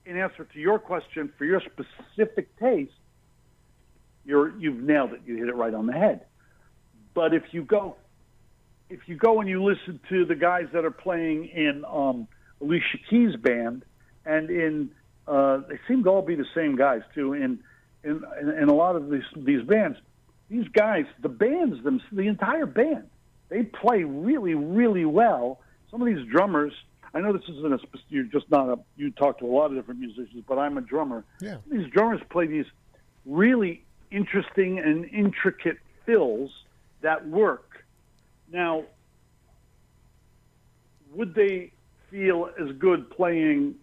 A: In answer to your question, for your specific taste, you've nailed it. You hit it right on the head. But if you go and you listen to the guys that are playing in Alicia Keys' band, and they seem to all be the same guys too. In a lot of these bands, these guys, the entire band, they play really, really well. Some of these drummers. I know this isn't you talk to a lot of different musicians, but I'm a drummer.
B: Yeah.
A: These drummers play these really interesting and intricate fills that work. Now, would they feel as good playing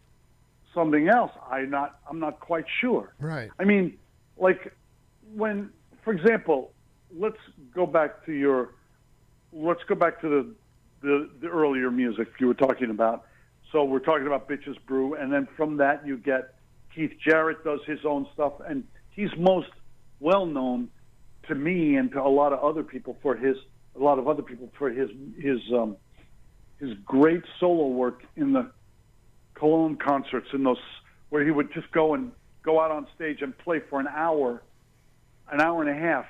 A: something else? I'm not quite sure.
B: Right.
A: I mean, like when, for example, let's go back to the earlier music you were talking about. So we're talking about Bitches Brew, and then from that you get Keith Jarrett does his own stuff, and he's most well known to me and to a lot of other people for his great solo work in the Cologne concerts, in those where he would just go out on stage and play for an hour and a half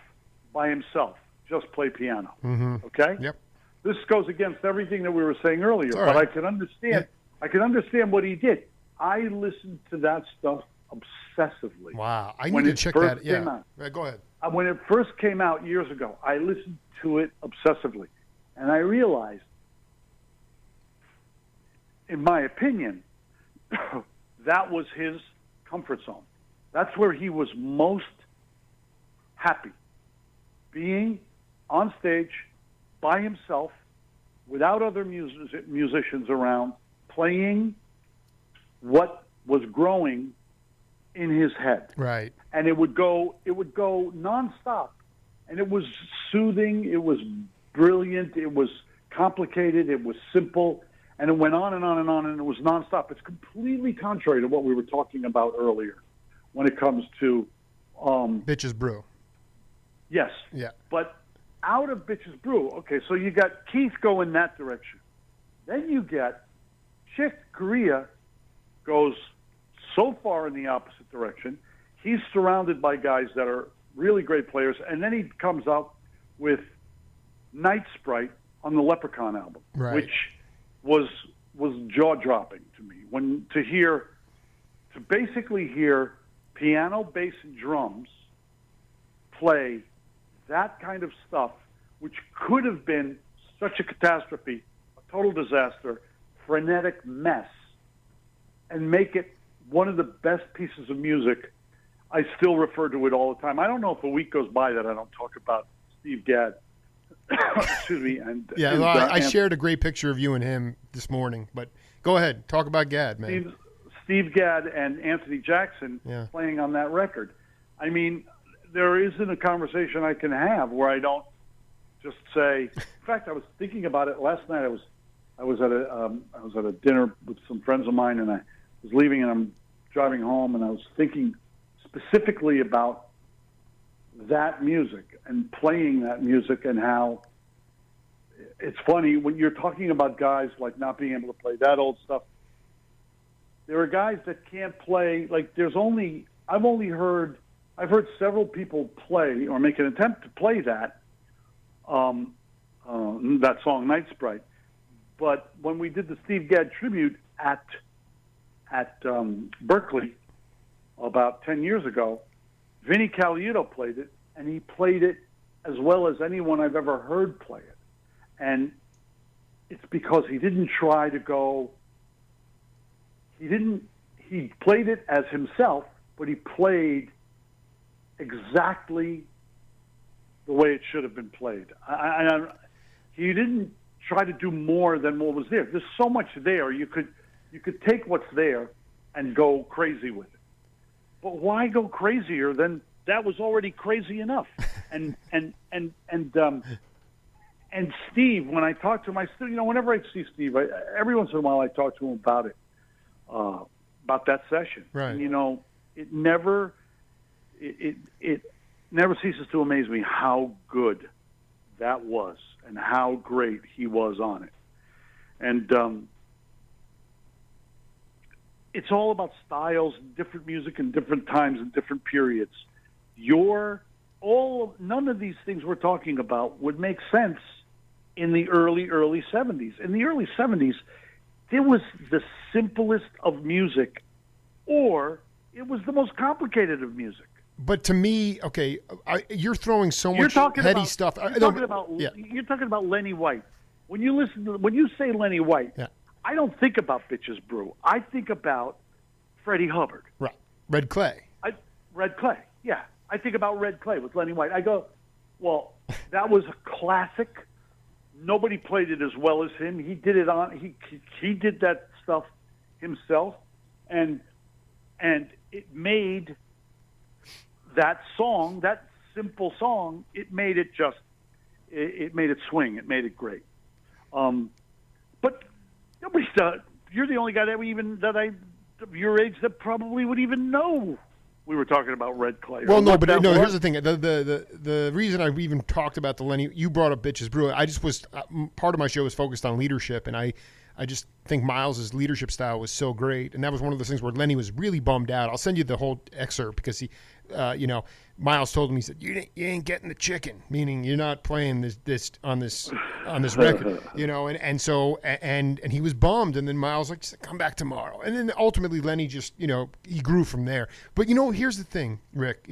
A: by himself, just play piano.
B: Mm-hmm.
A: Okay?
B: Yep.
A: This goes against everything that we were saying earlier,
B: all
A: but
B: right.
A: I can understand. I can understand what he did. I listened to that stuff obsessively.
B: Wow, I need to check that. Yeah, go ahead.
A: When it first came out years ago, I listened to it obsessively, and I realized, in my opinion, that was his comfort zone. That's where he was most happy, being on stage by himself, without other musicians around, playing what was growing in his head.
B: Right.
A: And it would go nonstop. And it was soothing, it was brilliant, it was complicated, it was simple, and it went on and on and on, and it was nonstop. It's completely contrary to what we were talking about earlier when it comes to
B: Bitches Brew.
A: Yes.
B: Yeah.
A: But out of Bitches Brew, okay, so you got Keith go in that direction. Then you get Chick Corea goes so far in the opposite direction. he's surrounded by guys that are really great players, and then he comes up with Night Sprite on the Leprechaun album,
B: right.
A: which was jaw-dropping to me. To basically hear piano, bass, and drums play that kind of stuff, which could have been such a catastrophe, a total disaster, frenetic mess, and make it one of the best pieces of music. I still refer to it all the time. I don't know if a week goes by that I don't talk about Steve Gadd. Excuse me.
B: I shared a great picture of you and him this morning, but go ahead. Talk about Gadd, man.
A: Steve Gadd and Anthony Jackson playing on that record. I mean, there isn't a conversation I can have where I don't just say. In fact, I was thinking about it last night. I was at a dinner with some friends of mine, and I was leaving, and I'm driving home, and I was thinking specifically about that music and playing that music, and how it's funny when you're talking about guys like not being able to play that old stuff. There are guys that can't play. Like I've heard several people play or make an attempt to play that song Night Sprite. But when we did the Steve Gadd tribute at Berkeley about 10 years ago, Vinnie Colaiuta played it, and he played it as well as anyone I've ever heard play it. And it's because he didn't try to go. He played it as himself, but he played exactly the way it should have been played. He didn't try to do more than what was there. There's so much there. You could take what's there and go crazy with it. But why go crazier than that was already crazy enough? And Steve, when I talk to him, whenever I see Steve, every once in a while I talk to him about it, about that session.
B: Right.
A: And, it never ceases to amaze me how good that was and how great he was on it. And it's all about styles, different music and different times and different periods. None of these things we're talking about would make sense in the early 70s. In the early 70s, it was the simplest of music, or it was the most complicated of music.
B: But to me, okay, you're throwing so much heady stuff.
A: You're talking about Lenny White. When you say Lenny White, I don't think about Bitches Brew. I think about Freddie Hubbard.
B: Right. Red Clay.
A: Red Clay, yeah. I think about Red Clay with Lenny White. I go, well, that was a classic. Nobody played it as well as him. He did it he did that stuff himself, and it made that song, that simple song, it made it swing. It made it great. But nobody's you're the only guy your age that probably would even know we were talking about Red Clay.
B: Well, no, but here's the thing. The reason I even talked about the Lenny, you brought up Bitches Brew. I just was part of my show was focused on leadership, and I just think Miles's leadership style was so great, and that was one of those things where Lenny was really bummed out. I'll send you the whole excerpt because he, Miles told him, he said, "You ain't getting the chicken," meaning you're not playing this on this record, and he was bummed, and then Miles like, "Come back tomorrow," and then ultimately Lenny just, he grew from there. But here's the thing, Rick,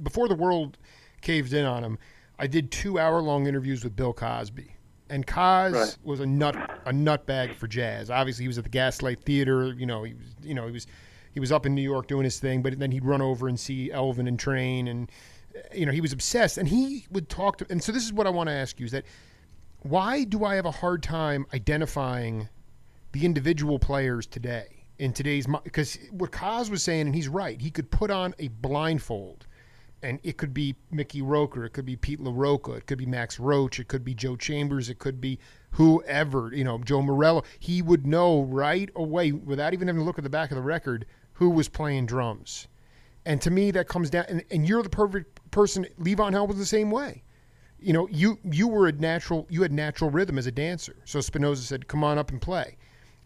B: before the world caved in on him, I did 2-hour-long interviews with Bill Cosby. And Cos was a nutbag for jazz. Obviously, he was at the Gaslight Theater. He was up in New York doing his thing. But then he'd run over and see Elvin and Train, and he was obsessed. And he would talk to. And so this is what I want to ask you: is that why do I have a hard time identifying the individual players today in today's? Because what Cos was saying, and he's right, he could put on a blindfold. And it could be Mickey Roker, it could be Pete LaRocca, it could be Max Roach, it could be Joe Chambers, it could be whoever, Joe Morello. He would know right away, without even having to look at the back of the record, who was playing drums. And to me, that comes down, and you're the perfect person. Levon Helm was the same way. You were you had natural rhythm as a dancer. So Spinoza said, "Come on up and play."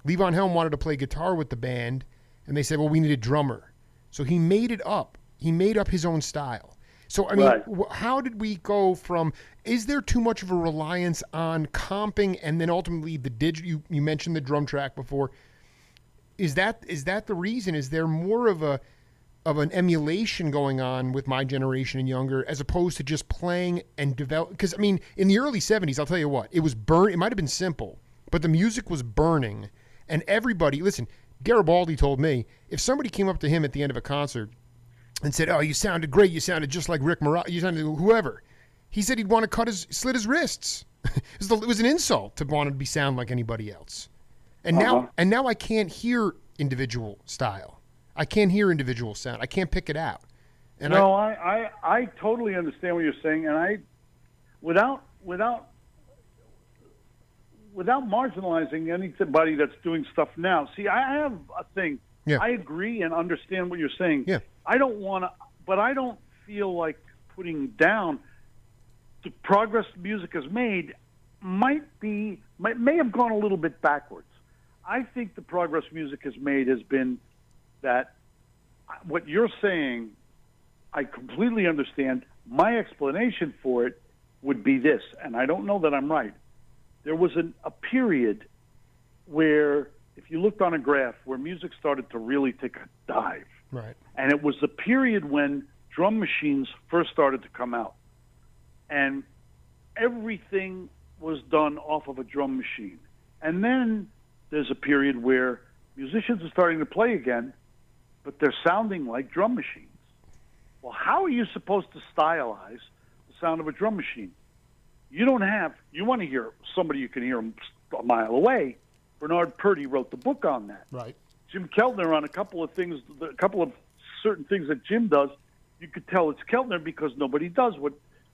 B: Levon Helm wanted to play guitar with the band, and they said, "Well, we need a drummer." So he made it up. He made up his own style. So, I mean,
A: Right.
B: how did we go from, is there too much of a reliance on comping and then ultimately the digital, you mentioned the drum track before. Is that the reason? Is there more of an emulation going on with my generation and younger as opposed to just playing and develop? Because, I mean, in the early 70s, I'll tell you what, it might have been simple, but the music was burning. And everybody, listen, Garibaldi told me, if somebody came up to him at the end of a concert and said, "Oh, you sounded great. You sounded just like Rick Marotta. You sounded whoever." He said he'd want to slit his wrists. It was an insult to want to sound like anybody else. And now I can't hear individual style. I can't hear individual sound. I can't pick it out. And
A: I totally understand what you're saying, and without marginalizing anybody that's doing stuff now. See, I have a thing.
B: Yeah.
A: I agree and understand what you're saying.
B: Yeah.
A: I don't want to, but I don't feel like putting down the progress music has made may have gone a little bit backwards. I think the progress music has made has been that what you're saying, I completely understand. My explanation for it would be this, and I don't know that I'm right. There was a period where, if you looked on a graph, where music started to really take a dive.
B: right.
A: And it was the period when drum machines first started to come out. And everything was done off of a drum machine. And then there's a period where musicians are starting to play again, but they're sounding like drum machines. Well, how are you supposed to stylize the sound of a drum machine? You want to hear somebody you can hear a mile away. Bernard Purdy wrote the book on that.
B: Right.
A: Jim Keltner on a couple of certain things that Jim does, you could tell it's Keltner because nobody does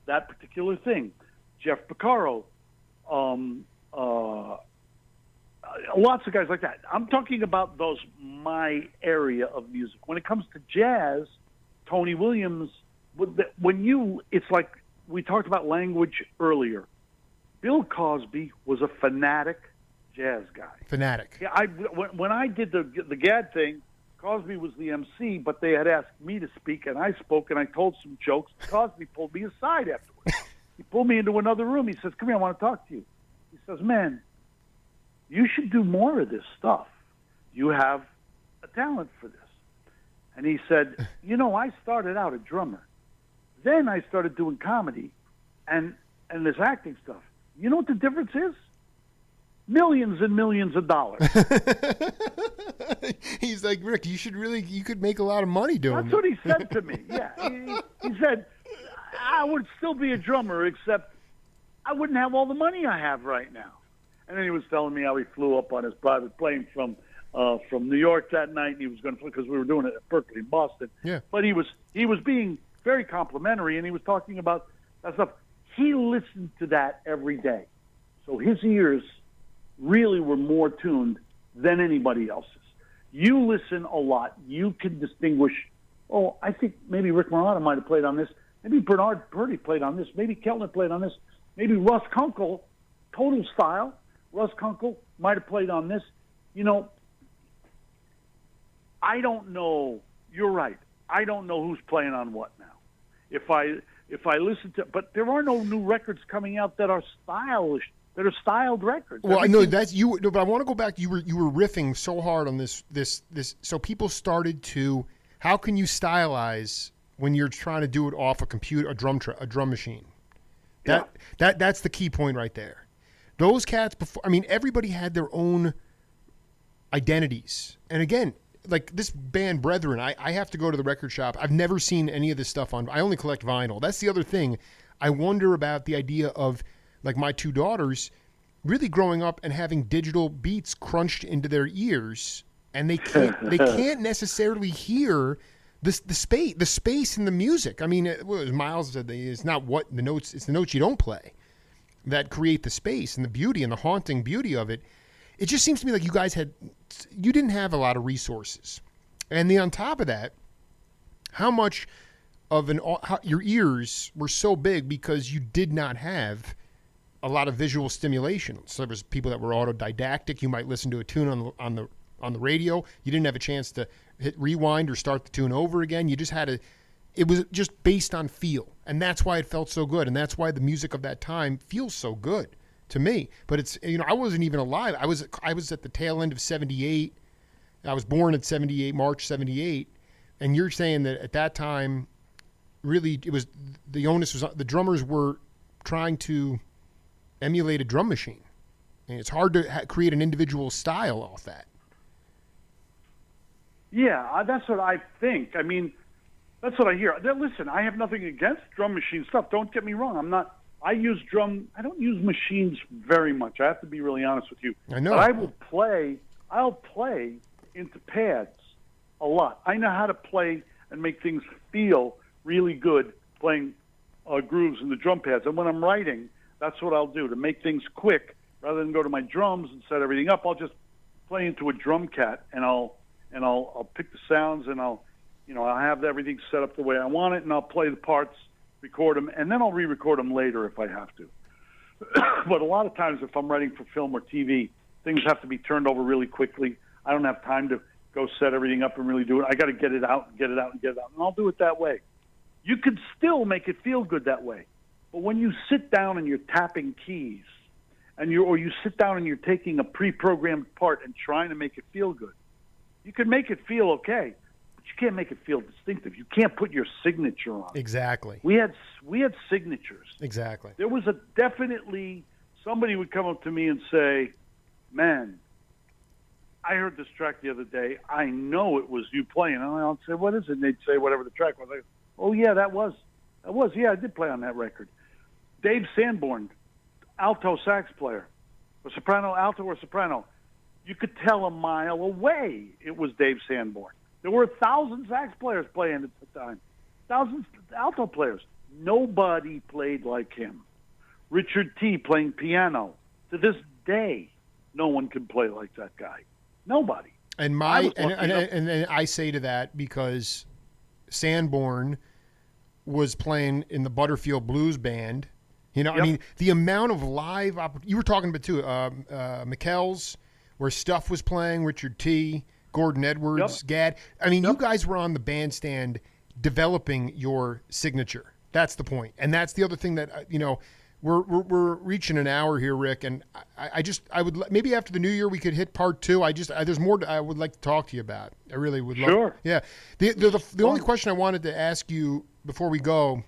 A: that particular thing. Jeff Porcaro, lots of guys like that. I'm talking about my area of music. When it comes to jazz, Tony Williams, it's like we talked about language earlier. Bill Cosby was a fanatic jazz guy.
B: Fanatic.
A: Yeah, when I did the GAD thing, Cosby was the MC, but they had asked me to speak, and I spoke, and I told some jokes. Cosby pulled me aside afterwards. He pulled me into another room. He says, "Come here, I want to talk to you." He says, "Man, you should do more of this stuff. You have a talent for this." And he said, "I started out a drummer. Then I started doing comedy and this acting stuff. You know what the difference is? Millions and millions of dollars."
B: He's like, "Rick, you could make a lot of money doing
A: That's what he said to me. Yeah. He said, "I would still be a drummer, except I wouldn't have all the money I have right now." And then he was telling me how he flew up on his private plane from New York that night, and he was going to, because we were doing it at Berkeley in Boston.
B: Yeah.
A: But he was being very complimentary, and he was talking about that stuff. He listened to that every day. So his ears really were more tuned than anybody else's. You listen a lot. You can distinguish, I think maybe Rick Marotta might have played on this. Maybe Bernard Purdy played on this. Maybe Keltner played on this. Maybe Russ Kunkel, total style. Russ Kunkel might have played on this. I don't know. You're right. I don't know who's playing on what now. If I listen to, but there are no new records coming out that are stylish, that are styled records.
B: Well, I know that's you, but I want to go back. You were riffing so hard on this. So people started to. How can you stylize when you're trying to do it off a computer, a drum machine? That's the key point right there. Those cats before. I mean, everybody had their own identities, and again, like this band Brethren, I have to go to the record shop. I've never seen any of this stuff on. I only collect vinyl. That's the other thing. I wonder about the idea of, like, my two daughters really growing up and having digital beats crunched into their ears, and they can't necessarily hear the space in the music. I mean, as Miles said, it's not what the notes. It's the notes you don't play that create the space and the beauty and the haunting beauty of it. It just seems to me like you didn't have a lot of resources. And then on top of that, how much of your ears were so big because you did not have a lot of visual stimulation. So there was people that were autodidactic. You might listen to a tune on on the radio. You didn't have a chance to hit rewind or start the tune over again. You just had to. It was just based on feel, and that's why it felt so good, and that's why the music of that time feels so good to me. But it's, I wasn't even alive. I was at the tail end of '78. I was born at '78, March '78, and you're saying that at that time, really, it was the onus was the drummers were trying to emulate a drum machine, and it's hard to create an individual style off that.
A: Yeah, that's what I think. I mean, that's what I hear. Listen, I have nothing against drum machine stuff. Don't get me wrong. I don't use machines very much. I have to be really honest with you.
B: I know.
A: But I'll play into pads a lot. I know how to play and make things feel really good playing grooves in the drum pads. And when I'm writing, that's what I'll do to make things quick. Rather than go to my drums and set everything up, I'll just play into a drum cat and I'll pick the sounds and I'll have everything set up the way I want it, and I'll play the parts, record them, and then I'll re-record them later if I have to. But a lot of times if I'm writing for film or TV, things have to be turned over really quickly. I don't have time to go set everything up and really do it. I got to get it out, and I'll do it that way. You could still make it feel good that way. But when you sit down and you're tapping keys, or you sit down and you're taking a pre-programmed part and trying to make it feel good, you can make it feel okay. You can't make it feel distinctive. You can't put your signature on it.
B: Exactly.
A: We had signatures.
B: Exactly.
A: There was definitely somebody would come up to me and say, "Man, I heard this track the other day. I know it was you playing." And I'll say, "What is it?" And they'd say whatever the track was. I go, "Oh yeah, that was. Yeah, I did play on that record." Dave Sanborn, alto sax player, or soprano, alto or soprano. You could tell a mile away it was Dave Sanborn. There were 1,000 sax players playing at the time, 1,000 alto players. Nobody played like him. Richard T. playing piano. To this day, no one can play like that guy. Nobody.
B: And I say to that because Sanborn was playing in the Butterfield Blues Band. Yep. I mean, the amount of live you were talking about too, McKell's, where Stuff was playing, Richard T., Gordon Edwards, Gadd. I mean, you guys were on the bandstand developing your signature. That's the point. And that's the other thing that, we're reaching an hour here, Rick. And I would, maybe after the new year, we could hit part 2. There's more I would like to talk to you about. I really would love.
A: Sure.
B: Yeah. The only question I wanted to ask you before we go,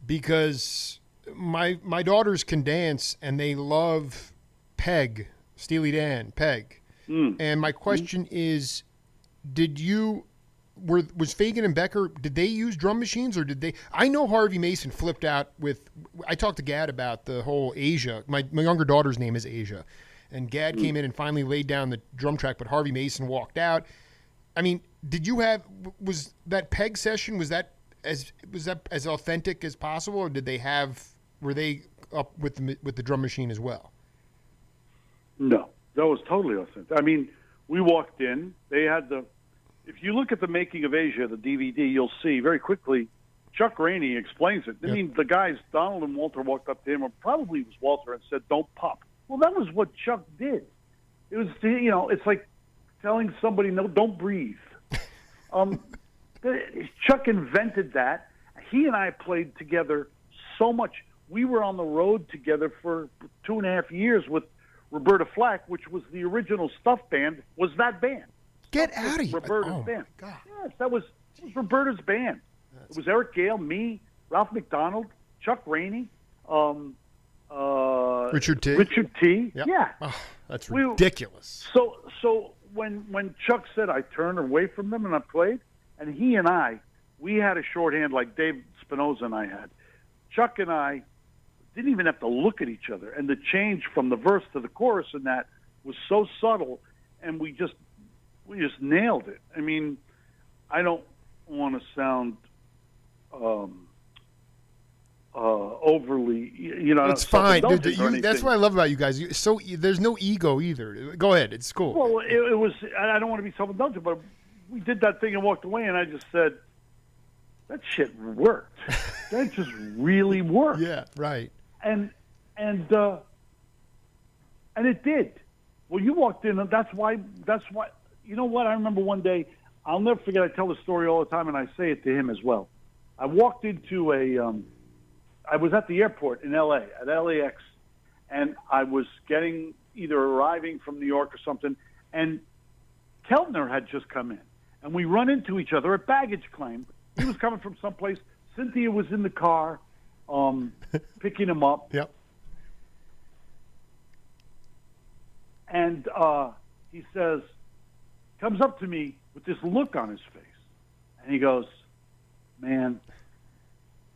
B: because my daughters can dance and they love Peg, Steely Dan, Peg. And my question is, was Fagan and Becker, did they use drum machines or did they? I know Harvey Mason flipped out I talked to Gadd about the whole Asia. My younger daughter's name is Asia. And Gadd came in and finally laid down the drum track, but Harvey Mason walked out. I mean, was that Peg session, was that as authentic as possible, or were they up with the drum machine as well?
A: No. That was totally authentic. I mean, we walked in. They had if you look at the making of Asia, the DVD, you'll see very quickly, Chuck Rainey explains it. I mean, the guys, Donald and Walter, walked up to him, or probably it was Walter, and said, "Don't pop." Well, that was what Chuck did. It was, it's like telling somebody, "No, don't breathe." Chuck invented that. He and I played together so much. We were on the road together for 2.5 years with Roberta Flack, which was the original Stuff band, was that band.
B: Get out of here.
A: Roberta's band.
B: God.
A: Yes, it was Roberta's band. It was Eric Gale, me, Ralph McDonald, Chuck Rainey,
B: Richard T.
A: Yep. Yeah.
B: Oh, that's ridiculous.
A: So when Chuck said I turned away from them and I played, and he and I, we had a shorthand like Dave Spinoza and I had. Chuck and I didn't even have to look at each other, and the change from the verse to the chorus in that was so subtle, and we just nailed it. I mean, I don't want to sound overly,
B: It's fine. That's what I love about you guys. There's no ego either. Go ahead. It's cool.
A: Well, it was. I don't want to be self-indulgent, but we did that thing and walked away, and I just said, "That shit worked. That just really worked."
B: Yeah. Right.
A: And it did. Well, you walked in, and that's why. You know what? I remember one day. I'll never forget. I tell the story all the time, and I say it to him as well. I walked into I was at the airport in L.A. at LAX, and I was either arriving from New York or something, and Keltner had just come in, and we run into each other at baggage claim. He was coming from someplace. Cynthia was in the car, picking him up.
B: Yep.
A: And he comes up to me with this look on his face. And he goes, man,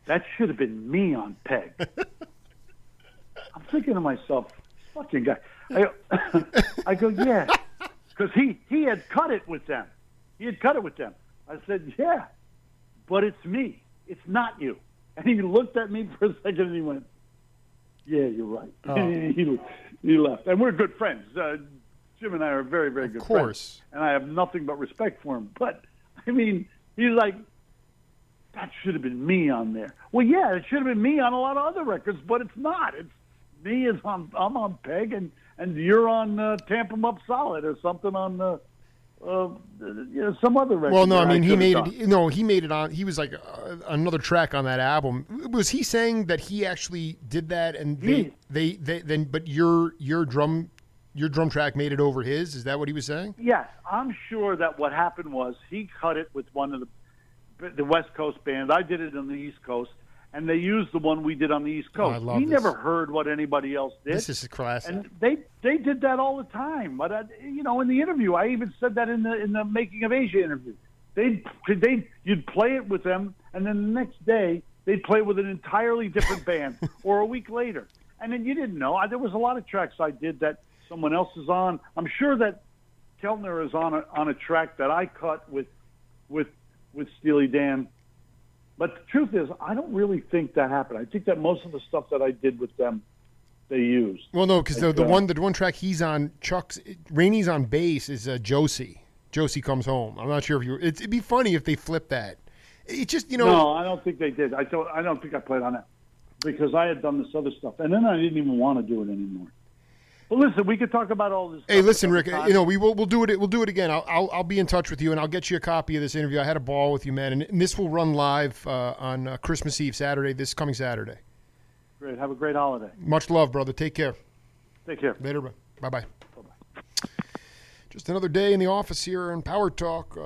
A: that should have been me on Peg. I'm thinking to myself, fucking guy. I go, yeah. Because he had cut it with them. I said, yeah, but it's me. It's not you. And he looked at me for a second and he went, yeah, you're right. Oh. He left. And we're good friends. Jim and I are very, very good friends. Of course. And I have nothing but respect for him. But, I mean, he's like, that should have been me on there. Well, yeah, it should have been me on a lot of other records, but it's not. It's me. I'm on Peg, and you're on Tamp 'Em Up Solid or something on some other record.
B: Well, no, I mean, he made it. No, he made it on. He was like another track on that album. Was he saying that he actually did that, and but your drum track made it over his? Is that what he was saying?
A: Yes, I'm sure that what happened was he cut it with one of the West Coast bands. I did it on the East Coast, and they used the one we did on the East Coast.
B: He
A: never heard what anybody else did.
B: This is a classic.
A: And they did that all the time. But in the interview, I even said that in the Making of Asia interview. You'd play it with them, and then the next day they'd play with an entirely different band, or a week later, and then you didn't know. There was a lot of tracks I did that someone else is on. I'm sure that Keltner is on a track that I cut with Steely Dan. But the truth is, I don't really think that happened. I think that most of the stuff that I did with them, they used.
B: Well, no, because the one track he's on, Rainey's on bass is Josie. Josie Comes Home. I'm not sure if it'd be funny if they flipped that. It just,
A: No, I don't think they did. I don't think I played on that because I had done this other stuff, and then I didn't even want to do it anymore. But listen, we could talk about all this.
B: Hey, listen, Rick. We'll do it. We'll do it again. I'll be in touch with you, and I'll get you a copy of this interview. I had a ball with you, man, and this will run live on Christmas Eve, this coming Saturday.
A: Great. Have a great holiday.
B: Much love, brother. Take care.
A: Take care.
B: Later. Bye-bye. Just another day in the office here in Power Talk.